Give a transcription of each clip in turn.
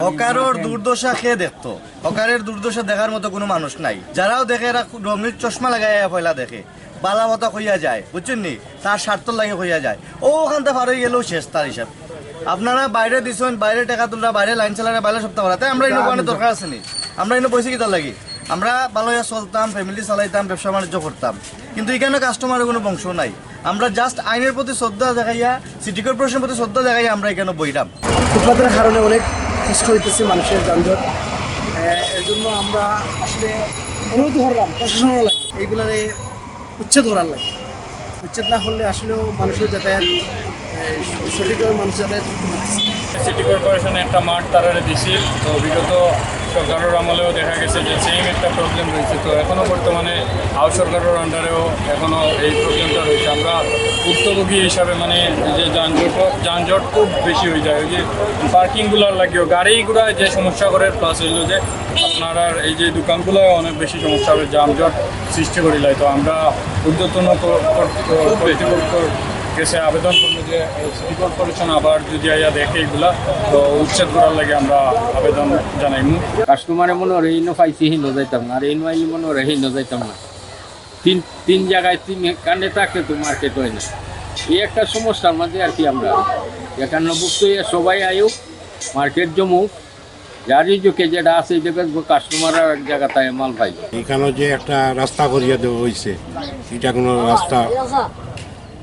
হকারের দুর্দশা খেয়ে দেখতো, হকারের দুর্দশা দেখার মতো কোনো মানুষ নাই। যারাও দেখে এরা রঙিন চশমা লাগাইয়া পয়লা দেখে, বালা মতো হইয়া যায়, বুঝছেন নি, তার স্বার্থ লাগে হইয়া যায়। ও ওখানটা পার হয়ে গেলেও শেষ তার হিসাব। আপনারা বাইরে দিচ্ছেন, বাইরে টাকা তুলরা, বাইরে লাইন চালারা, বাইরে সপ্তাহ ভরা, তাই আমরা এনে ওখানে দরকার আছে নি? আমরা এনে পয়সা কিতা লাগি? আমরা ভালো হইয়া চলতাম, ফ্যামিলি চালাইতাম, ব্যবসা বাণিজ্য করতাম, কিন্তু এখানে কাস্টমারের কোনো বংশ নাই। আমরা জাস্ট আইনের প্রতি শ্রদ্ধা দেখাইয়া, সিটি কর্পোরেশনের প্রতি শ্রদ্ধা দেখাইয়া আমরা এখানে বইরাম। ফুটপাতের কারণে অনেক কষ্ট হইতেছে মানুষের, যানজট। এর জন্য আমরা আসলে অনুরোধ করলাম প্রশাসনের লাগে এইগুলার উচ্ছেদ করার লাগে। উচ্ছেদ না করলে আসলেও মানুষের যাতায়াত সঠিকভাবে মানুষ যাতায়াত করতে পারছে। সিটি কর্পোরেশনে একটা মাঠ তারারে দিছি, তো বিগত সরকারের আমলেও দেখা গেছে যে সেম একটা প্রবলেম রয়েছে। তো এখনও বর্তমানে আও সরকারের আন্ডারেও এখনও এই প্রবলেমটা রয়েছে। আমরা ভুক্তভোগী হিসাবে মানে যে যানজট খুব বেশি হয়ে যায়। ওই যে পার্কিংগুলোর লাগেও গাড়িগুলো যে সমস্যা করে, প্লাস হইলো যে আপনার আর এই যে দোকানগুলো অনেক বেশি সমস্যা হবে, যানজট সৃষ্টি করিলাই। তো আমরা ঊর্ধ্বতন কর্তৃপক্ষের কাছে আবেদন করবো যে সিটি কর্পোরেশন আবার যদি আইয়া দেখে এগুলা, তো উচ্ছেদ করার লাগে আমরা আবেদন জানাইমু। কাস্টমারে মনে হয় এই পাইছি হিন যাইতাম না, আর এই নয় মনে হয় হিন যাইতাম না। তিন জায়গায় তিন কানে থাকলে তো মার্কেট হয় না। এই একটা সমস্যার মধ্যে আর কি আমরা এখানে বুঝতে সবাই আয়ুক, মার্কেট জমুক, যারই যুগে যেটা আছে দেখবো কাস্টমার এক জায়গাটায় মাল পাই। এখানে যে একটা রাস্তা করিয়া দেওয়া হয়েছে, এটা কোনো রাস্তা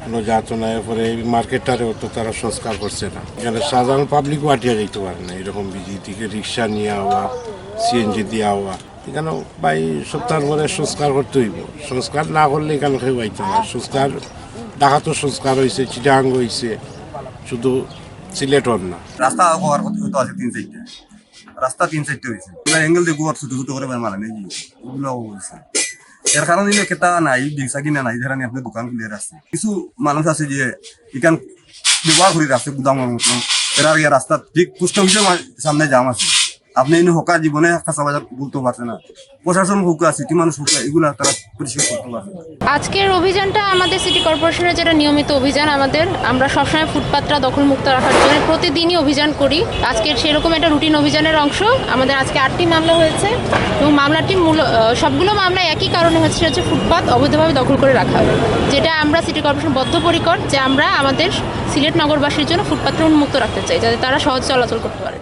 কোনো যাত না। এরপরে এই মার্কেটটারেও তো তারা সংস্কার করছে না। এখানে সাধারণ পাবলিকও আটিয়া যেতে পারে না, এরকম বিজি থেকে রিক্সা নিয়ে হওয়া, সিএনজি দিয়ে হওয়া। এখানে ভাই সপ্তাহের পরে সংস্কার করতে হইব। সংস্কার না করলে এখানে কেউ আইতে না। সংস্কার ঢাকা তো সংস্কার হয়েছে, চিটাগাং হয়েছে, শুধু সিলেটর না। রাস্তা হওয়ার কথা আছে 3-4টা রাস্তা, 3-4টা হয়েছে। অ্যাঙ্গেল দিয়ে গোয়ার ছোট ছোট করে মারা নেই, এগুলো হয়েছে। এর কারণে কেতা নাই, বিংসা কিনা নাই, ধরেন আপনি দোকান খুলে রাখছে। কিছু মানুষ আছে যে এখান ব্যবহার করে রাখছে গুদামের মতো। এরা রাস্তা ঠিক পোস্ট অফিসের সামনে জাম আছে, আপনি এনে হকা জীবনে কাঁচা বাজার বলতে পারছে না। প্রশাসন হুকা, সিটি মানুষ হুকা, এগুলা তারা পরিষ্কার করতে পারছে। আজকের অভিযানটা আমাদের সিটি কর্পোরেশনের যেটা নিয়মিত অভিযান, আমরা সবসময় ফুটপাতটা দখলমুক্ত রাখার জন্য প্রতিদিনই অভিযান করি। আজকের সেরকম একটা রুটিন অভিযানের অংশ। আমাদের আজকে 8টি মামলা হয়েছে এবং মামলাটি সবগুলো মামলা একই কারণে হচ্ছে ফুটপাত অবৈধভাবে দখল করে রাখা, যেটা আমরা সিটি কর্পোরেশন বদ্ধপরিকর যে আমরা আমাদের সিলেট নগরবাসীর জন্য ফুটপাতটা উন্মুক্ত রাখতে চাই, যাতে তারা সহজ চলাচল করতে পারে।